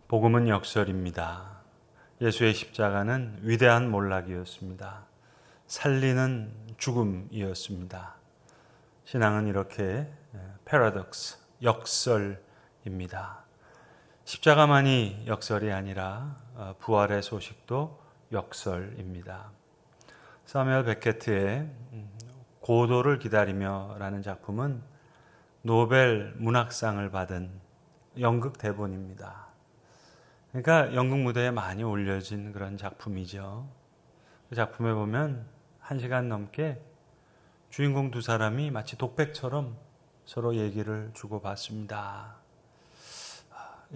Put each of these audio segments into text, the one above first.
복음은 역설입니다. 예수의 십자가는 위대한 몰락이었습니다. 살리는 죽음이었습니다. 신앙은 이렇게 패러독스, 역설입니다. 십자가만이 역설이 아니라 부활의 소식도 역설입니다. 사무엘 베케트의 고도를 기다리며라는 작품은 노벨 문학상을 받은 연극 대본입니다. 그러니까 연극 무대에 많이 올려진 그런 작품이죠. 그 작품에 보면 1시간 넘게 주인공 두 사람이 마치 독백처럼 서로 얘기를 주고받습니다.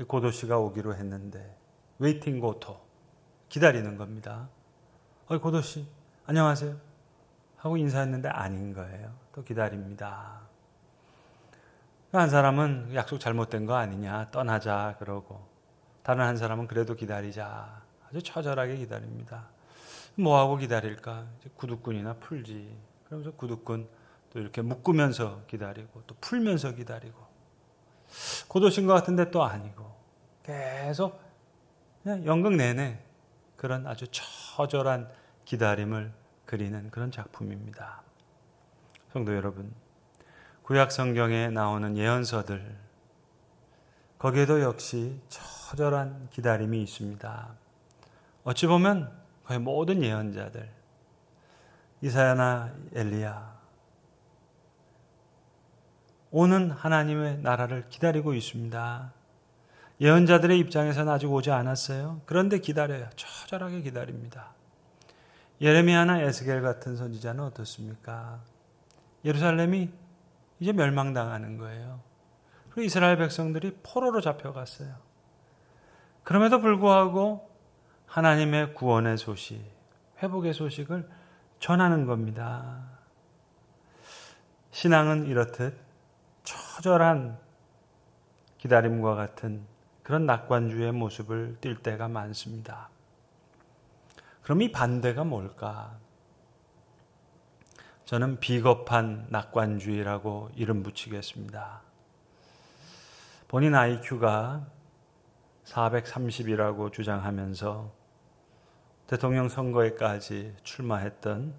고도 씨가 오기로 했는데 웨이팅 고토, 기다리는 겁니다. 고도 씨 안녕하세요 하고 인사했는데 아닌 거예요. 또 기다립니다. 한 사람은 약속 잘못된 거 아니냐 떠나자 그러고, 다른 한 사람은 그래도 기다리자 아주 처절하게 기다립니다. 뭐하고 기다릴까? 이제 구두꾼이나 풀지. 그러면서 구두꾼 또 이렇게 묶으면서 기다리고 또 풀면서 기다리고, 고도신 것 같은데 또 아니고, 계속 그냥 연극 내내 그런 아주 처절한 기다림을 그리는 그런 작품입니다. 성도 여러분, 구약 성경에 나오는 예언서들, 거기에도 역시 처절한 기다림이 있습니다. 어찌 보면 거의 모든 예언자들, 이사야나 엘리야, 오는 하나님의 나라를 기다리고 있습니다. 예언자들의 입장에서는 아직 오지 않았어요. 그런데 기다려요. 처절하게 기다립니다. 예레미야나 에스겔 같은 선지자는 어떻습니까? 예루살렘이 이제 멸망당하는 거예요. 그리고 이스라엘 백성들이 포로로 잡혀갔어요. 그럼에도 불구하고 하나님의 구원의 소식, 회복의 소식을 전하는 겁니다. 신앙은 이렇듯 처절한 기다림과 같은 그런 낙관주의 모습을 띌 때가 많습니다. 그럼 이 반대가 뭘까? 저는 비겁한 낙관주의라고 이름 붙이겠습니다. 본인 IQ가 430이라고 주장하면서 대통령 선거에까지 출마했던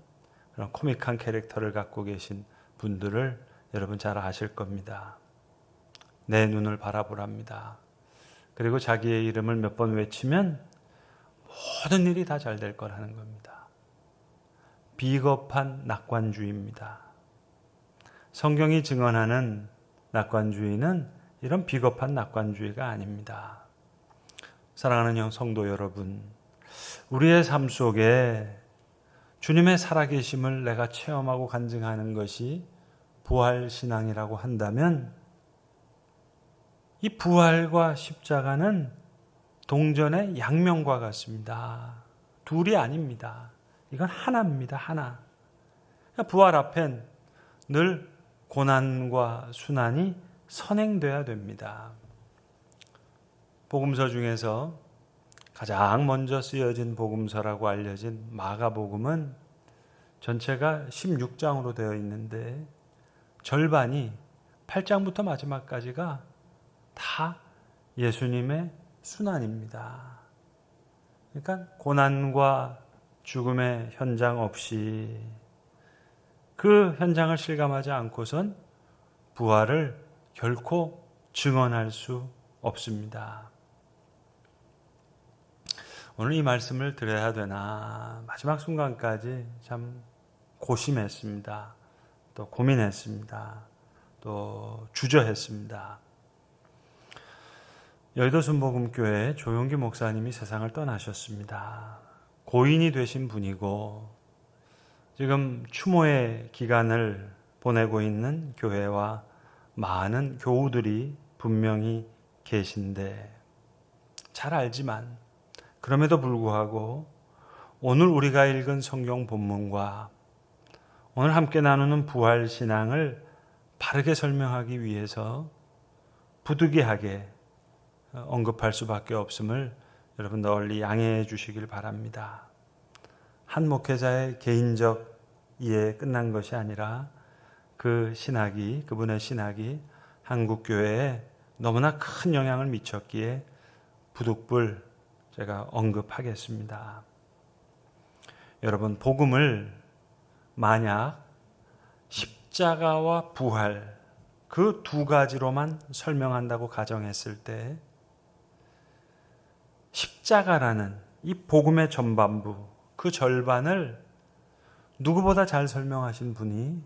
그런 코믹한 캐릭터를 갖고 계신 분들을 여러분 잘 아실 겁니다. 내 눈을 바라보랍니다. 그리고 자기의 이름을 몇 번 외치면 모든 일이 다 잘 될 거라는 겁니다. 비겁한 낙관주의입니다. 성경이 증언하는 낙관주의는 이런 비겁한 낙관주의가 아닙니다. 사랑하는 성도 여러분, 우리의 삶 속에 주님의 살아계심을 내가 체험하고 간증하는 것이 부활신앙이라고 한다면, 이 부활과 십자가는 동전의 양면과 같습니다. 둘이 아닙니다. 이건 하나입니다. 하나. 부활 앞엔 늘 고난과 순환이 선행돼야 됩니다. 복음서 중에서 가장 먼저 쓰여진 복음서라고 알려진 마가복음은 전체가 16장으로 되어 있는데 절반이 8장부터 마지막까지가 다 예수님의 순환입니다. 그러니까 고난과 죽음의 현장 없이, 그 현장을 실감하지 않고선 부활을 결코 증언할 수 없습니다. 오늘 이 말씀을 드려야 되나 마지막 순간까지 참 고심했습니다. 또 고민했습니다. 또 주저했습니다. 여의도 순복음교회 조용기 목사님이 세상을 떠나셨습니다. 고인이 되신 분이고 지금 추모의 기간을 보내고 있는 교회와 많은 교우들이 분명히 계신데, 잘 알지만 그럼에도 불구하고 오늘 우리가 읽은 성경 본문과 오늘 함께 나누는 부활신앙을 바르게 설명하기 위해서 부득이하게 언급할 수밖에 없음을 여러분 널리 양해해 주시길 바랍니다. 한 목회자의 개인적 이해에 끝난 것이 아니라 그분의 신학이 한국교회에 너무나 큰 영향을 미쳤기에 부득불 제가 언급하겠습니다. 여러분, 복음을 만약 십자가와 부활 그 두 가지로만 설명한다고 가정했을 때 십자가라는 이 복음의 전반부, 그 절반을 누구보다 잘 설명하신 분이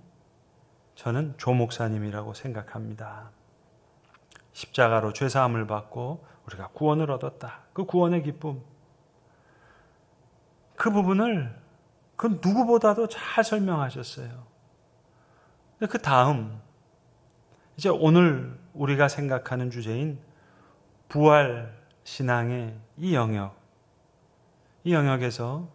저는 조 목사님이라고 생각합니다. 십자가로 죄사함을 받고 우리가 구원을 얻었다. 그 구원의 기쁨, 그 부분을 그 누구보다도 잘 설명하셨어요. 그 다음 이제 오늘 우리가 생각하는 주제인 부활 신앙의 이 영역에서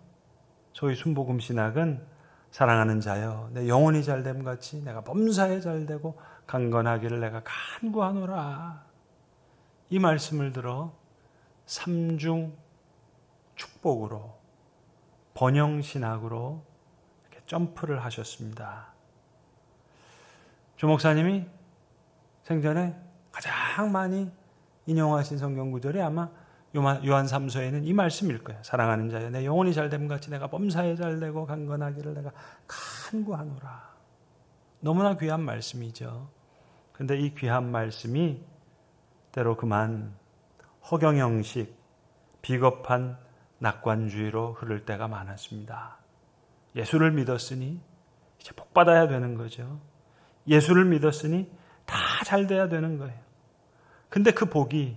소위 순복음 신학은 사랑하는 자여 내 영혼이 잘됨 같이 내가 범사에 잘되고 강건하기를 내가 간구하노라. 이 말씀을 들어 삼중 축복으로 번영신학으로 이렇게 점프를 하셨습니다. 조 목사님이 생전에 가장 많이 인용하신 성경 구절이 아마 요한 3서에는 이 말씀일 거예요. 사랑하는 자여 내 영혼이 잘됨 같이 내가 범사에 잘되고 강건하기를 내가 간구하노라. 너무나 귀한 말씀이죠. 근데 이 귀한 말씀이 때로 그만 허경영식 비겁한 낙관주의로 흐를 때가 많았습니다. 예수를 믿었으니 이제 복 받아야 되는 거죠. 예수를 믿었으니 다 잘 돼야 되는 거예요. 근데 그 복이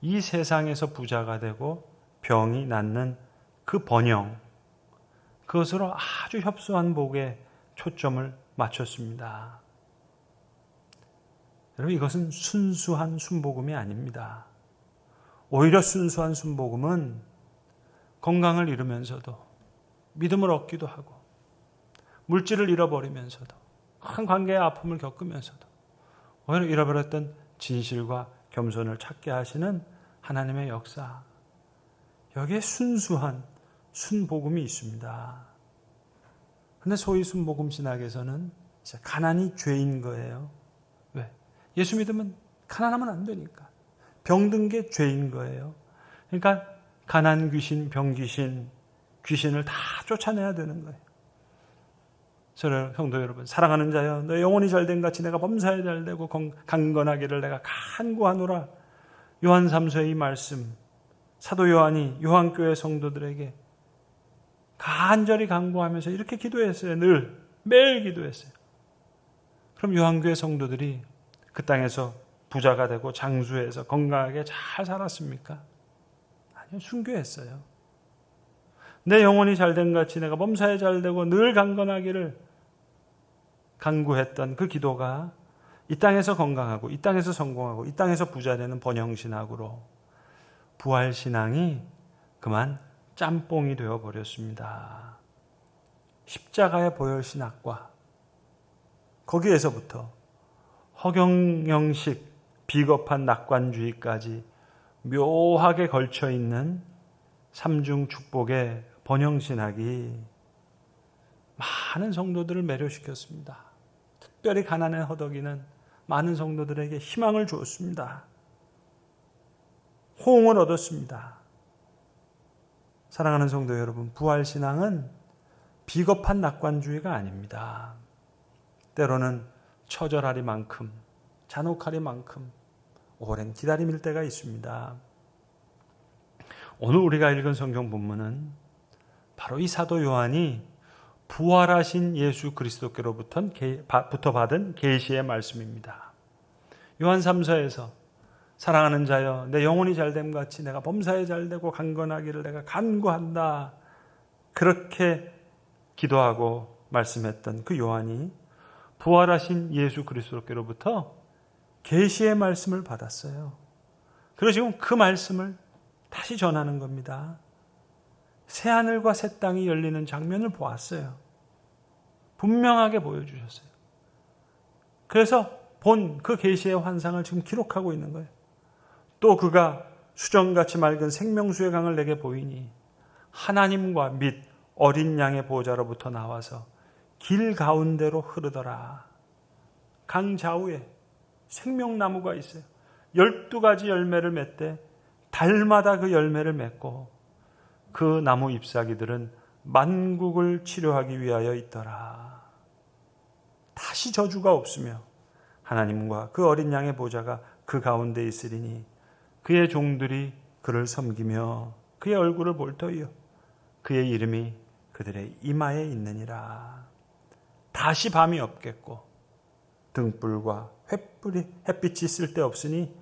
이 세상에서 부자가 되고 병이 낫는 그 번영, 그것으로 아주 협소한 복에 초점을 맞췄습니다. 여러분, 이것은 순수한 순복음이 아닙니다. 오히려 순수한 순복음은 건강을 잃으면서도 믿음을 얻기도 하고 물질을 잃어버리면서도 큰 관계의 아픔을 겪으면서도 오히려 잃어버렸던 진실과 겸손을 찾게 하시는 하나님의 역사, 여기에 순수한 순복음이 있습니다. 그런데 소위 순복음 신학에서는 가난이 죄인 거예요. 왜? 예수 믿으면 가난하면 안 되니까. 병든 게 죄인 거예요. 그러니까 가난 귀신, 병 귀신, 귀신을 다 쫓아내야 되는 거예요. 성도 여러분, 사랑하는 자여 너 영혼이 잘된 같이 내가 범사에 잘되고 강건하기를 내가 간구하노라. 요한 3서의 이 말씀, 사도 요한이 요한교회 성도들에게 간절히 간구하면서 이렇게 기도했어요. 매일 기도했어요. 그럼 요한교회 성도들이 그 땅에서 부자가 되고 장수해서 건강하게 잘 살았습니까? 아니요, 순교했어요. 내 영혼이 잘된 같이 내가 범사에 잘되고 늘 강건하기를 간구했던 그 기도가 이 땅에서 건강하고 이 땅에서 성공하고 이 땅에서 부자 되는 번영신학으로 부활신앙이 그만 짬뽕이 되어버렸습니다. 십자가의 보혈신학과 거기에서부터 허경영식 비겁한 낙관주의까지 묘하게 걸쳐있는 삼중 축복의 번영신학이 많은 성도들을 매료시켰습니다. 특별히 가난에 허덕이는 많은 성도들에게 희망을 주었습니다. 호응을 얻었습니다. 사랑하는 성도 여러분, 부활신앙은 비겁한 낙관주의가 아닙니다. 때로는 처절하리만큼, 잔혹하리만큼 오랜 기다림일 때가 있습니다. 오늘 우리가 읽은 성경 본문은 바로 이 사도 요한이 부활하신 예수 그리스도께로부터 받은 계시의 말씀입니다. 요한 3서에서 사랑하는 자여 내 영혼이 잘됨 같이 내가 범사에 잘되고 강건하기를 내가 간구한다. 그렇게 기도하고 말씀했던 그 요한이 부활하신 예수 그리스도께로부터 계시의 말씀을 받았어요. 그리고 지금 그 말씀을 다시 전하는 겁니다. 새하늘과 새 땅이 열리는 장면을 보았어요. 분명하게 보여주셨어요. 그래서 본 그 계시의 환상을 지금 기록하고 있는 거예요. 또 그가 수정같이 맑은 생명수의 강을 내게 보이니 하나님과 및 어린 양의 보호자로부터 나와서 길 가운데로 흐르더라. 강 좌우에 생명나무가 있어요. 12가지 열매를 맺되 달마다 그 열매를 맺고 그 나무 잎사귀들은 만국을 치료하기 위하여 있더라. 다시 저주가 없으며 하나님과 그 어린 양의 보좌가 그 가운데 있으리니 그의 종들이 그를 섬기며 그의 얼굴을 볼 터이요 그의 이름이 그들의 이마에 있느니라. 다시 밤이 없겠고 등불과 햇빛이 쓸데없으니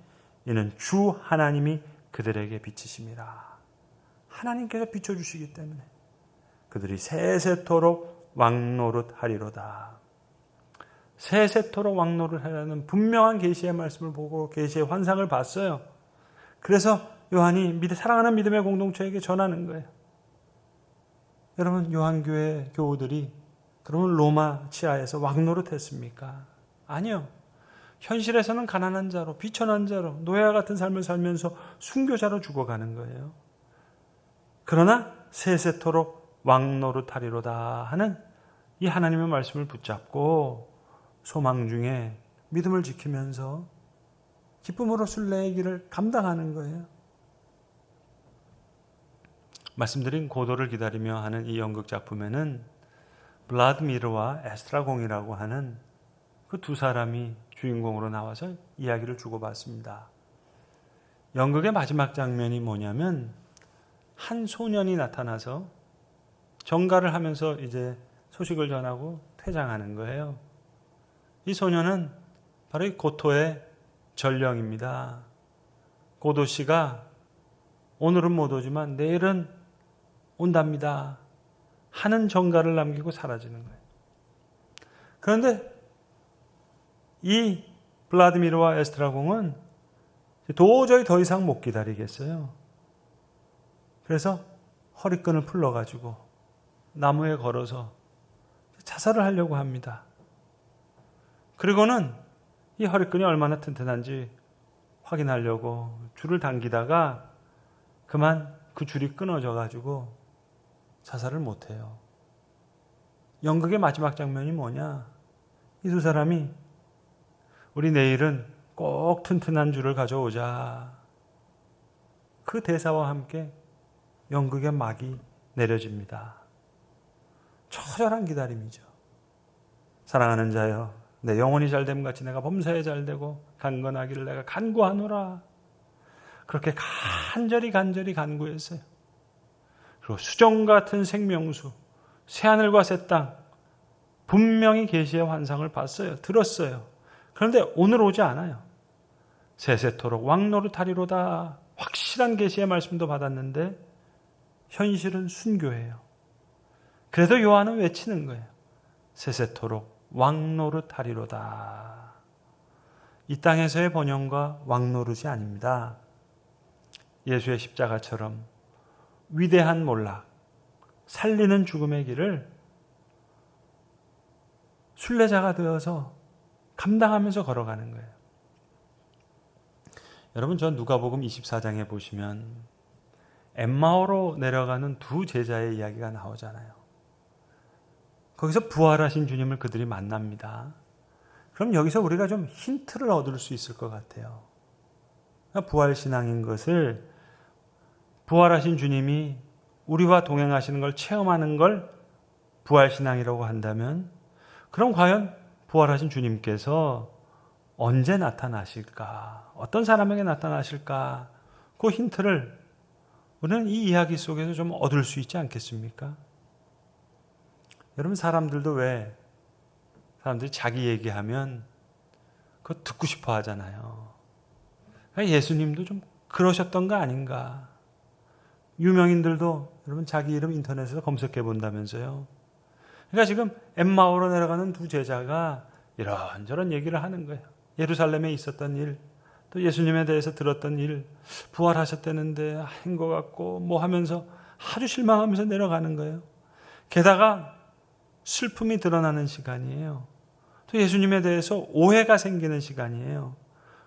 이는 주 하나님이 그들에게 비치심이라. 하나님께서 비춰주시기 때문에 그들이 세세토록 왕노릇하리로다. 세세토록 왕노릇하라는 분명한 계시의 말씀을 보고 계시의 환상을 봤어요. 그래서 요한이 사랑하는 믿음의 공동체에게 전하는 거예요. 여러분, 요한교회 교우들이 그러면 로마 치하에서 왕노릇했습니까? 아니요. 현실에서는 가난한 자로, 비천한 자로, 노예와 같은 삶을 살면서 순교자로 죽어가는 거예요. 그러나 세세토록 왕노릇하리로다 하는 이 하나님의 말씀을 붙잡고 소망 중에 믿음을 지키면서 기쁨으로 순례의 길을 감당하는 거예요. 말씀드린 고도를 기다리며 하는 이 연극 작품에는 블라드미르와 에스트라공이라고 하는 그 두 사람이 주인공으로 나와서 이야기를 주고받습니다. 연극의 마지막 장면이 뭐냐면 한 소년이 나타나서 정가를 하면서 이제 소식을 전하고 퇴장하는 거예요. 이 소년은 바로 이 고토의 전령입니다. 고도 씨가 오늘은 못 오지만 내일은 온답니다 하는 정가를 남기고 사라지는 거예요. 그런데 이 블라디미르와 에스트라공은 도저히 더 이상 못 기다리겠어요. 그래서 허리끈을 풀러가지고 나무에 걸어서 자살을 하려고 합니다. 그리고는 이 허리끈이 얼마나 튼튼한지 확인하려고 줄을 당기다가 그만 그 줄이 끊어져가지고 자살을 못해요. 연극의 마지막 장면이 뭐냐? 이 두 사람이 우리 내일은 꼭 튼튼한 줄을 가져오자. 그 대사와 함께 연극의 막이 내려집니다. 처절한 기다림이죠. 사랑하는 자여, 내 영혼이 잘됨 같이 내가 범사에 잘되고 강건하기를 내가 간구하노라. 그렇게 간절히 간구했어요. 그리고 수정 같은 생명수, 새하늘과 새 땅, 분명히 계시의 환상을 봤어요. 들었어요. 그런데 오늘 오지 않아요. 세세토록 왕노릇하리로다. 확실한 계시의 말씀도 받았는데 현실은 순교예요. 그래도 요한은 외치는 거예요. 세세토록 왕노릇하리로다. 이 땅에서의 번영과 왕노릇이 아닙니다. 예수의 십자가처럼 위대한 몰락, 살리는 죽음의 길을 순례자가 되어서 감당하면서 걸어가는 거예요. 여러분, 저 누가복음 24장에 보시면 엠마오로 내려가는 두 제자의 이야기가 나오잖아요. 거기서 부활하신 주님을 그들이 만납니다. 그럼 여기서 우리가 좀 힌트를 얻을 수 있을 것 같아요. 부활신앙인 것을 부활하신 주님이 우리와 동행하시는 걸 체험하는 걸 부활신앙이라고 한다면 그럼 과연 부활하신 주님께서 언제 나타나실까? 어떤 사람에게 나타나실까? 그 힌트를 우리는 이 이야기 속에서 좀 얻을 수 있지 않겠습니까? 여러분, 사람들이 자기 얘기하면 그거 듣고 싶어 하잖아요. 예수님도 좀 그러셨던 거 아닌가? 유명인들도 여러분 자기 이름 인터넷에서 검색해 본다면서요. 그러니까 지금 엠마오로 내려가는 두 제자가 이런저런 얘기를 하는 거예요. 예루살렘에 있었던 일, 또 예수님에 대해서 들었던 일, 부활하셨다는데 한 것 같고 뭐 하면서 아주 실망하면서 내려가는 거예요. 게다가 슬픔이 드러나는 시간이에요. 또 예수님에 대해서 오해가 생기는 시간이에요.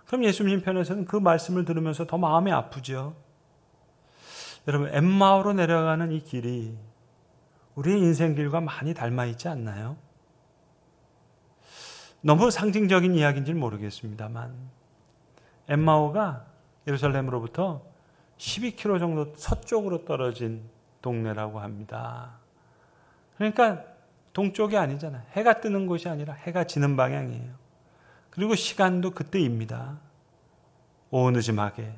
그럼 예수님 편에서는 그 말씀을 들으면서 더 마음이 아프죠. 여러분, 엠마오로 내려가는 이 길이 우리의 인생길과 많이 닮아 있지 않나요? 너무 상징적인 이야기인지는 모르겠습니다만 엠마오가 예루살렘으로부터 12km 정도 서쪽으로 떨어진 동네라고 합니다. 그러니까 동쪽이 아니잖아요. 해가 뜨는 곳이 아니라 해가 지는 방향이에요. 그리고 시간도 그때입니다. 오후 늦음하게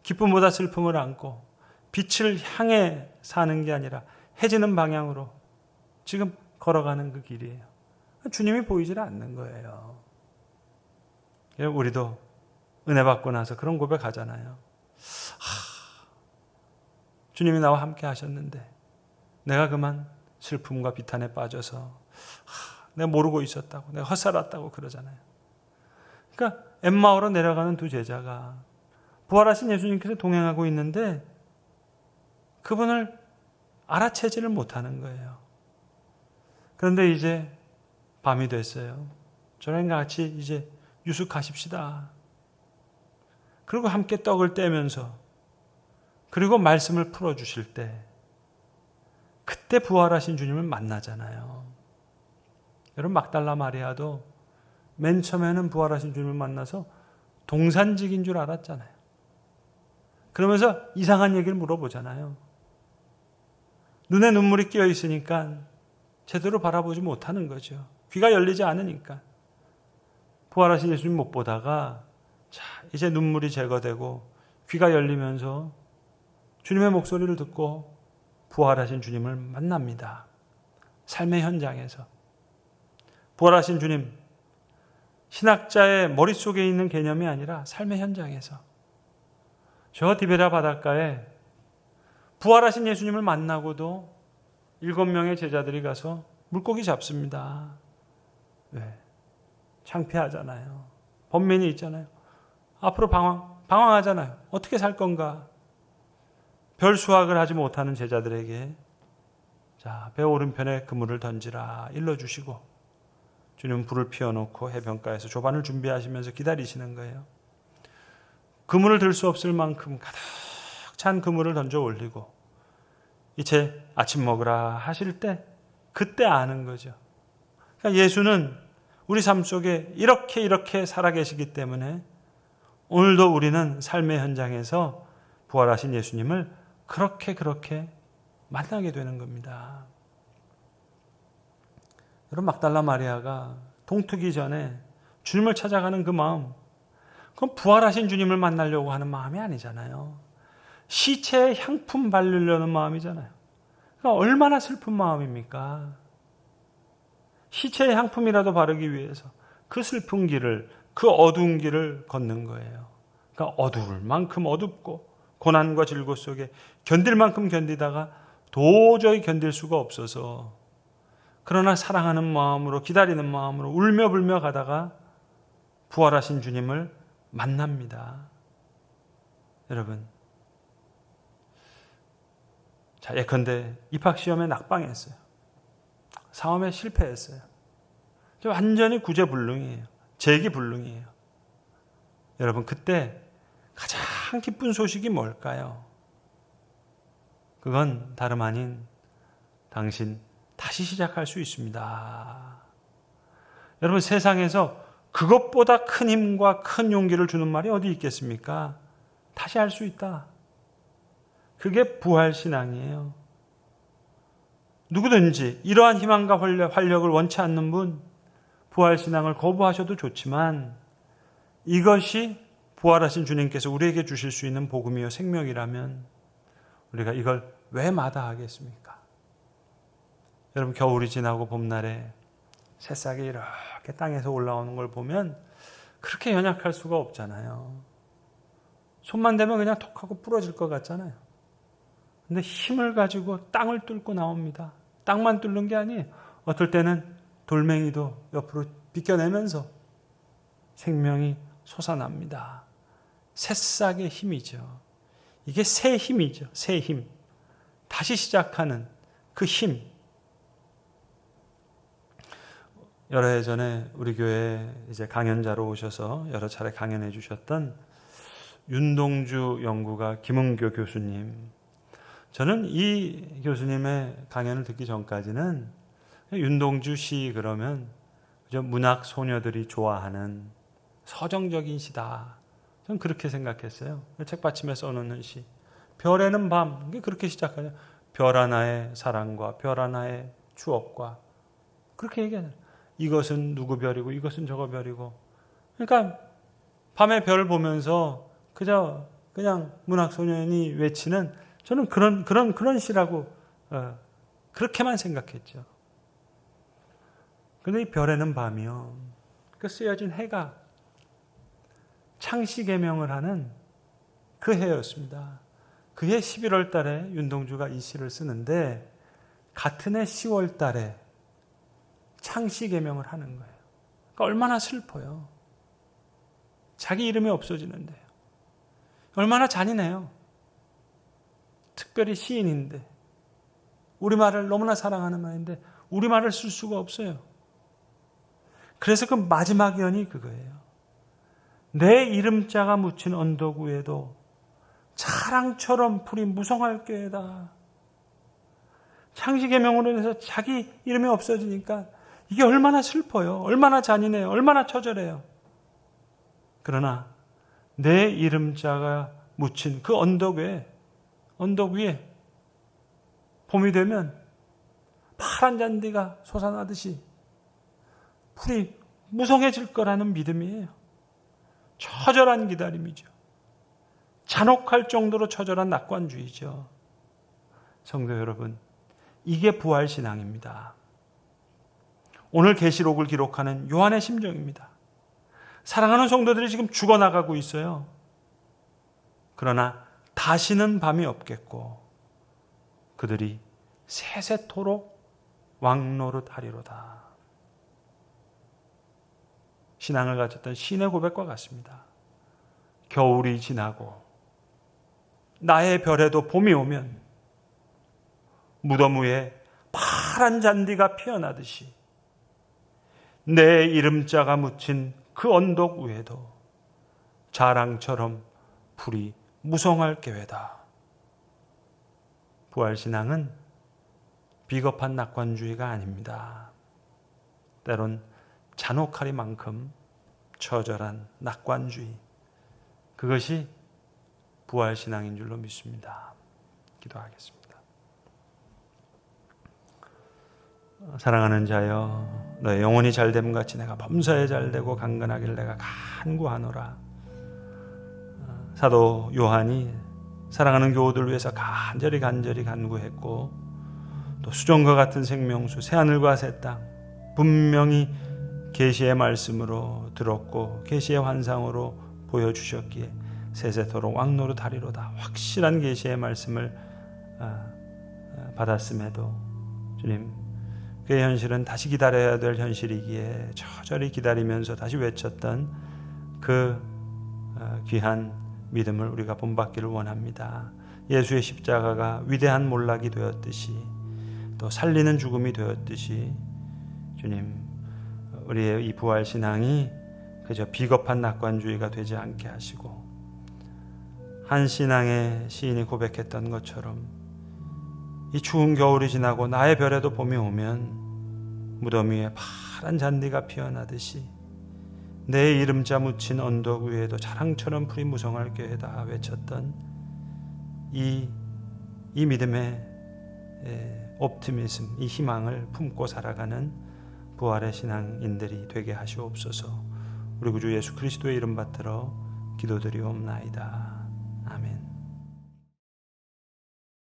기쁨보다 슬픔을 안고 빛을 향해 사는 게 아니라 해지는 방향으로 지금 걸어가는 그 길이에요. 주님이 보이질 않는 거예요. 우리도 은혜 받고 나서 그런 고백하잖아요. 주님이 나와 함께 하셨는데 내가 그만 슬픔과 비탄에 빠져서 내가 모르고 있었다고, 내가 헛살았다고 그러잖아요. 그러니까 엠마오로 내려가는 두 제자가 부활하신 예수님께서 동행하고 있는데 그분을 알아채지를 못하는 거예요. 그런데 이제 밤이 됐어요. 저랑 같이 이제 유숙하십시다. 그리고 함께 떡을 떼면서 그리고 말씀을 풀어주실 때 그때 부활하신 주님을 만나잖아요. 여러분 막달라 마리아도 맨 처음에는 부활하신 주님을 만나서 동산직인 줄 알았잖아요. 그러면서 이상한 얘기를 물어보잖아요. 눈에 눈물이 끼어 있으니까 제대로 바라보지 못하는 거죠. 귀가 열리지 않으니까. 부활하신 예수님 못 보다가 자, 이제 눈물이 제거되고 귀가 열리면서 주님의 목소리를 듣고 부활하신 주님을 만납니다. 삶의 현장에서. 부활하신 주님, 신학자의 머릿속에 있는 개념이 아니라 삶의 현장에서. 저 디베라 바닷가에 부활하신 예수님을 만나고도 7명의 제자들이 가서 물고기 잡습니다. 왜? 창피하잖아요. 번민이 있잖아요. 앞으로 방황하잖아요. 어떻게 살 건가? 별 수확을 하지 못하는 제자들에게 자, 배 오른편에 그물을 던지라 일러주시고 주님은 불을 피워놓고 해변가에서 조반을 준비하시면서 기다리시는 거예요. 그물을 들 수 없을 만큼 가득 찬 그물을 던져 올리고 이제 아침 먹으라 하실 때 그때 아는 거죠. 그러니까 예수는 우리 삶 속에 이렇게 살아계시기 때문에 오늘도 우리는 삶의 현장에서 부활하신 예수님을 그렇게 만나게 되는 겁니다. 여러분 막달라 마리아가 동트기 전에 주님을 찾아가는 그 마음, 그건 부활하신 주님을 만나려고 하는 마음이 아니잖아요. 시체에 향품 바르려는 마음이잖아요. 그러니까 얼마나 슬픈 마음입니까? 시체에 향품이라도 바르기 위해서 그 슬픈 길을, 그 어두운 길을 걷는 거예요. 그러니까 어두울 만큼 어둡고 고난과 질고 속에 견딜 만큼 견디다가 도저히 견딜 수가 없어서 그러나 사랑하는 마음으로 기다리는 마음으로 울며 불며 가다가 부활하신 주님을 만납니다. 여러분, 자, 예컨대 입학시험에 낙방했어요. 사업에 실패했어요. 완전히 구제불능이에요. 재기불능이에요. 여러분, 그때 가장 기쁜 소식이 뭘까요? 그건 다름 아닌 당신 다시 시작할 수 있습니다. 여러분, 세상에서 그것보다 큰 힘과 큰 용기를 주는 말이 어디 있겠습니까? 다시 할 수 있다. 그게 부활신앙이에요. 누구든지 이러한 희망과 활력을 원치 않는 분, 부활신앙을 거부하셔도 좋지만 이것이 부활하신 주님께서 우리에게 주실 수 있는 복음이요 생명이라면 우리가 이걸 왜 마다하겠습니까? 여러분, 겨울이 지나고 봄날에 새싹이 이렇게 땅에서 올라오는 걸 보면 그렇게 연약할 수가 없잖아요. 손만 대면 그냥 톡 하고 부러질 것 같잖아요. 근데 힘을 가지고 땅을 뚫고 나옵니다. 땅만 뚫는 게 아니에요. 어떨 때는 돌멩이도 옆으로 비껴내면서 생명이 솟아납니다. 새싹의 힘이죠. 이게 새 힘이죠. 새 힘. 다시 시작하는 그 힘. 여러 해 전에 우리 교회에 이제 강연자로 오셔서 여러 차례 강연해 주셨던 윤동주 연구가 김은교 교수님. 저는 이 교수님의 강연을 듣기 전까지는 윤동주 시 그러면 문학 소녀들이 좋아하는 서정적인 시다. 저는 그렇게 생각했어요. 책받침에 써놓는 시. 별에는 밤. 그렇게 시작하죠. 별 하나의 사랑과 별 하나의 추억과 그렇게 얘기하잖아요. 이것은 누구 별이고 이것은 저거 별이고. 그러니까 밤에 별 보면서 그냥 문학소년이 외치는 저는 그런 시라고 그렇게만 생각했죠. 그런데 이 별에는 밤이요. 그 쓰여진 해가 창시개명을 하는 그 해였습니다. 그 해 11월 달에 윤동주가 이 시를 쓰는데 같은 해 10월 달에 창시개명을 하는 거예요. 그러니까 얼마나 슬퍼요. 자기 이름이 없어지는데요. 얼마나 잔인해요. 특별히 시인인데 우리말을 너무나 사랑하는 말인데 우리말을 쓸 수가 없어요. 그래서 그 마지막 연이 그거예요. 내 이름자가 묻힌 언덕 위에도 자랑처럼 풀이 무성할 꾀다. 창시개명으로 해서 자기 이름이 없어지니까 이게 얼마나 슬퍼요. 얼마나 잔인해요. 얼마나 처절해요. 그러나 내 이름자가 묻힌 그 언덕 위에 봄이 되면 파란 잔디가 솟아나듯이 풀이 무성해질 거라는 믿음이에요. 처절한 기다림이죠. 잔혹할 정도로 처절한 낙관주의죠. 성도 여러분, 이게 부활신앙입니다. 오늘 계시록을 기록하는 요한의 심정입니다. 사랑하는 성도들이 지금 죽어나가고 있어요. 그러나 다시는 밤이 없겠고 그들이 세세토록 왕노릇하리로다. 신앙을 가졌던 시인의 고백과 같습니다. 겨울이 지나고 나의 별에도 봄이 오면 무덤 위에 파란 잔디가 피어나듯이 내 이름자가 묻힌 그 언덕 위에도 자랑처럼 풀이 무성할 계획이다. 부활신앙은 비겁한 낙관주의가 아닙니다. 때론 잔혹하리만큼 처절한 낙관주의, 그것이 부활신앙인 줄로 믿습니다. 기도하겠습니다. 사랑하는 자여, 너의 영혼이 잘됨 같이 내가 범사에 잘되고 강건하길 내가 간구하노라. 사도 요한이 사랑하는 교우들 위해서 간절히 간구했고, 또 수정과 같은 생명수 새하늘과 새 땅 분명히 계시의 말씀으로 들었고 계시의 환상으로 보여주셨기에 세세토록 왕노릇하리로다. 확실한 계시의 말씀을 받았음에도 주님, 그의 현실은 다시 기다려야 될 현실이기에 처절히 기다리면서 다시 외쳤던 그 귀한 믿음을 우리가 본받기를 원합니다. 예수의 십자가가 위대한 몰락이 되었듯이 또 살리는 죽음이 되었듯이 주님, 우리의 이 부활신앙이 그저 비겁한 낙관주의가 되지 않게 하시고 한 신앙의 시인이 고백했던 것처럼 이 추운 겨울이 지나고 나의 별에도 봄이 오면 무덤 위에 파란 잔디가 피어나듯이 내 이름자 묻힌 언덕 위에도 자랑처럼 풀이 무성할 꾀다 외쳤던 이 믿음의 옵티미즘, 이 희망을 품고 살아가는 부활의 신앙인들이 되게 하시옵소서. 우리 구주 예수 그리스도의 이름 받들어 기도드리옵나이다.